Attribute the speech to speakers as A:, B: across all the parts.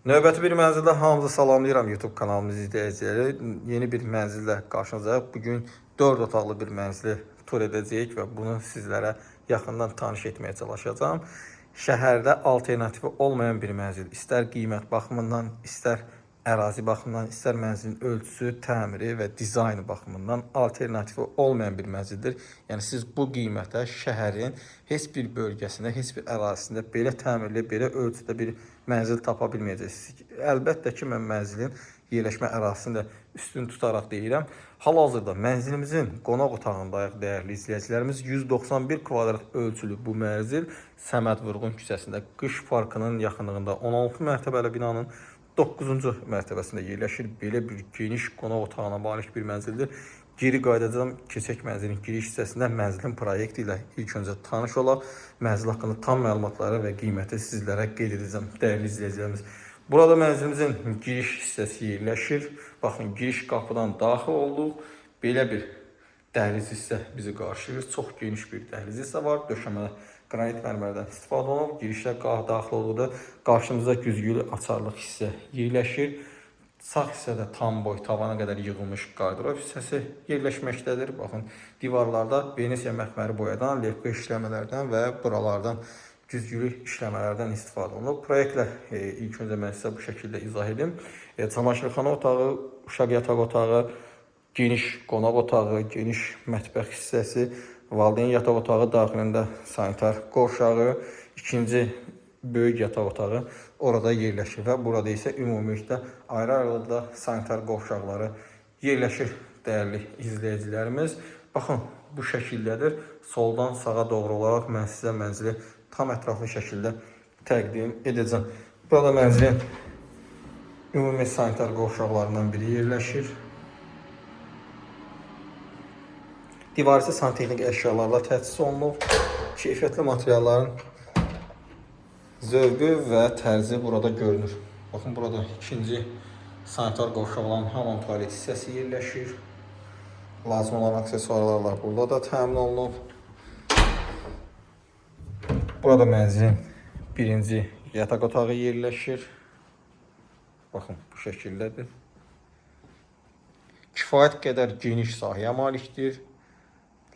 A: Növbəti bir mənzildə hamınızı salamlayıram YouTube kanalımız izləyiciləri. Yeni bir mənzillə qarşınızdayıq. Bugün 4 otaqlı bir mənzili tur edəcəyik və bunu sizlərə yaxından tanış etməyə çalışacağım. Şəhərdə alternativi olmayan bir mənzil. İstər qiymət baxımından, istər ərazi baxımından, istər mənzilin ölçüsü, təmiri və dizaynı baxımından alternativi olmayan bir mənzildir. Yəni siz bu qiymətə şəhərin heç bir bölgəsində, heç bir ərazisində belə təmirli, belə ölçüdə bir mənzil tapa bilməyəcəksiniz. Əlbəttə ki, mən mənzilin yerləşmə ərazisini də üstün tutaraq deyirəm. Hal-hazırda mənzilimizin qonaq otağındayıq dəyərli izləyicilərimiz. 191 kvadrat ölçülü bu mənzil Səməd Vurğun küçəsində Qış Parkının yaxınlığında 16 mərtəbəli binanın 9-cu mərtəbəsində yerləşir. Belə bir geniş qonaq otağına malik bir mənzildir. Geri qayıdacağım, keçək mənzilin giriş hissəsində mənzilin proyekti ilə ilk öncə tanış olaq. Mənzil haqqında tam məlumatları və qiyməti sizlərə qeyd edəcəm dəyərli izləyicilərimiz. Burada mənzilimizin giriş hissəsi yerləşir. Baxın, giriş qapıdan daxil olduq. Belə bir dəhliz hissə bizi qarşılayır. Çox geniş bir dəhliz hissə var. Döşəmə qranit mərmərdən istifadə olunub. Girişdə daxil olduqda qarşımızda güzgülü açarlıq hissə yerləşir. Sağ hissədə tam boy tavana qədər yığılmış qardırob hissəsi yerləşməkdədir. Baxın, divarlarda Venesiya məxməri boyadan, lepka işləmələrdən və buralardan güzgülü işləmələrdən istifadə olunub. Proyektlə ilk öncə mən sizə bu şəkildə izah edim. Çamaşırxana otağı, uşaq yataq otağı, geniş qonaq otağı, geniş mətbəx hissəsi, valideyn yataq otağı daxilində sanitar qovşağı, ikinci böyük yataq otağı orada yerləşir və burada isə ümumilikdə ayrı-ayrılıqda sanitar qovşaqları yerləşir dəyərli izləyicilərimiz. Baxın, bu şəkildədir. Soldan sağa doğru olaraq mən sizə mənzili tam ətraflı şəkildə təqdim edəcəm. Burada mənzilin ümumi sanitar qovşaqlarından biri yerləşir. Divar isə santexnik əşyalarla təchiz olunub. Keyfiyyətli materialların zövqü və tərzi burada görünür. Baxın, burada ikinci sanitar qovşaq olan hamam tualet hissəsi yerləşir. Lazım olan aksesuarlarla burada da təmin olunub. Burada mənzilin birinci yataq otağı yerləşir. Baxın, bu şəkildədir. Kifayət qədər geniş sahəyə malikdir.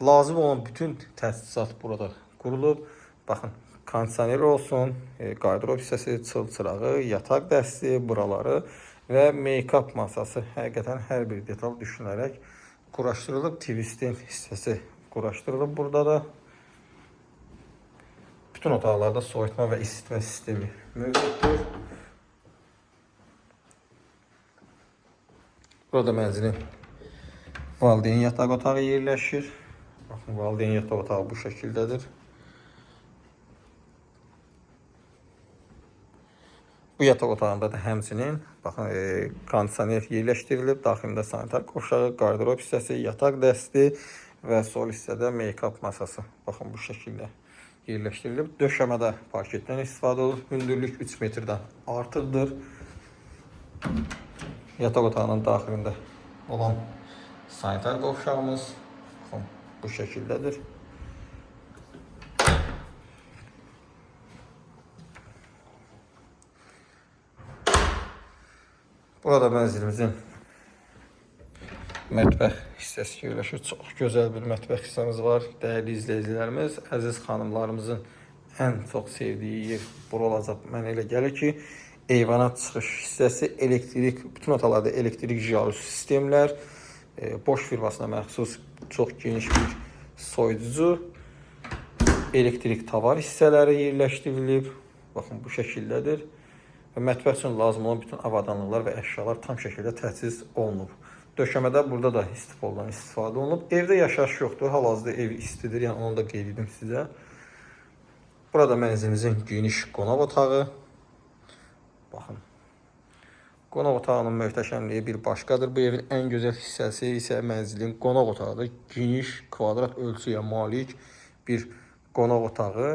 A: Lazım olan bütün təchizat burada qurulub. Baxın, kondisioner olsun, qardırob hissəsi, çıl-çırağı, yataq dəsti, buraları və make-up masası. Həqiqətən hər bir detal düşünərək quraşdırılıb. Twistin hissəsi quraşdırılıb burada da. Bütün otaqlarda soyutma və isitmə sistemi mövcuddur. Burada mənzilin valideyn yataq otağı yerləşir. Baxın, valideyn yataq otağı bu şəkildədir. Bu yataq otağında da həmçinin baxın, kondisioner yerləşdirilib. Daxilində sanitar qovşağı, qardırob hissəsi, yataq dəsti və sol hissədə make-up masası. Baxın, bu şəkildə yerləşdirilib. Döşəmədə parketdən istifadə olunur. Hündürlük 3 metrdən artıqdır. Yataq otağının daxilində olan sanitar qovşağımız bu şəkildədir. Burada mənzilimizin mətbəx hissəsi yerləşir. Çox gözəl bir mətbəx hissəmiz var. Dəyərli izləyicilərimiz, əziz xanımlarımızın ən çox sevdiyi yer bura olacaq. Mənə elə gəlir ki, eyvana çıxış hissəsi, elektrik, bütün otaqlarda elektrik jaluzi sistemlər, Bosch firmasına məxsus çox geniş bir soyuducu, elektrik tavar hissələri yerləşdirilib. Baxın, bu şəkildədir. Və mətbəx üçün lazım olan bütün avadanlıqlar və əşyalar tam şəkildə təchiz olunub. Döşəmədə burada da istifoldan istifadə olunub. Evdə yaşayış yoxdur. Hal-hazırda ev istidir. Yəni onu da qeyd edim sizə. Burada mənzilimizin geniş qonaq otağı. Baxın. Qonaq otağının möhtəşəmliyi bir başqadır. Bu evin ən gözəl hissəsi isə mənzilin qonaq otağıdır. Geniş kvadrat ölçüyə malik bir qonaq otağı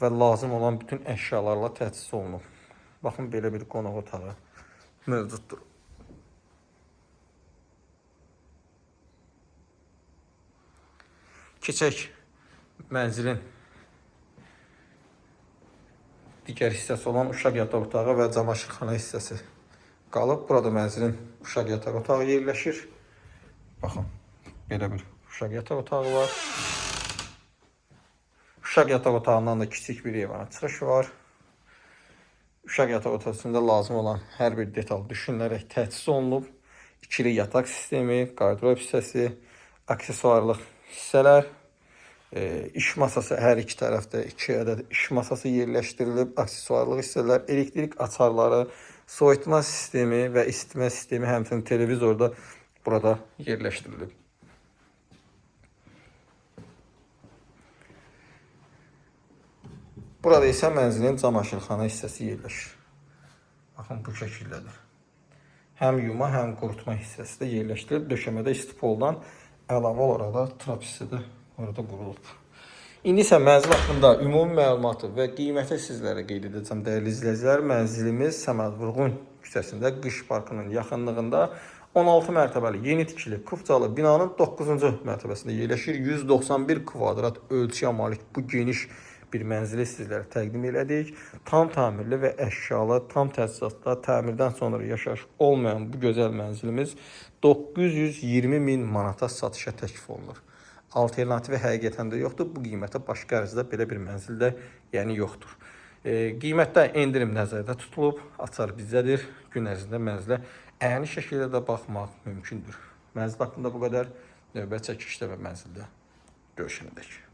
A: və lazım olan bütün əşyalarla təchiz olunub. Baxın, belə bir qonaq otağı mövcuddur. Keçək mənzilin digər hissəsi olan uşaq yataq otağı və camaşırxana hissəsi qalıb. Burada mənzilin uşaq yataq otağı yerləşir. Baxın, belə bir uşaq yataq otağı var. Uşaq yataq otağından da kiçik bir eyvana çıxış var. Uşaq yataq otağında lazım olan hər bir detal düşünülərək təchiz olunub. İkili yataq sistemi, qardırob hissəsi, aksesuarlıq hissələr, iş masası hər iki tərəfdə 2 ədəd iş masası yerləşdirilib, aksesuarlıq hissələr, elektrik açarları, soyutma sistemi və isitmə sistemi, həmçinin televizor da burada yerləşdirilib. Burada isə mənzilin camaşırxana hissəsi yerləşir. Baxın, bu şəkildədir. Həm yuma, həm qurutma hissəsi də yerləşdirilib. Döşəmədə istipoldan əlavə olaraq da trap hissədə orada qurulub. İndi isə mənzil haqqında ümumi məlumatı və qiyməti sizlərə qeyd edəcəm, dəyərli izləyicilər. Mənzilimiz Səməd Vurğun küçəsində, Qış Parkının yaxınlığında 16 mərtəbəli yeni tikili Kufcalı binanın 9-cu mərtəbəsində yerləşir. 191 kvadrat ölçüyə malik bu geniş bir mənzili sizlərə təqdim elədik. Tam təmirli və əşyalı, tam təchizatda, təmirdən sonra yaşayış olmayan bu gözəl mənzilimiz 920 min manata satışa təklif olunur. Alternativi həqiqətən də yoxdur. Bu qiymətə başqa ərazidə belə bir mənzildə yəni yoxdur. Qiymətdə endirim nəzərdə tutulub. Açar bizdədir. Gün ərzində mənzilə əyani şəkildə də baxmaq mümkündür. Mənzil haqqında bu qədər. Növbət çəkilişdə və mənzildə görüşənədək.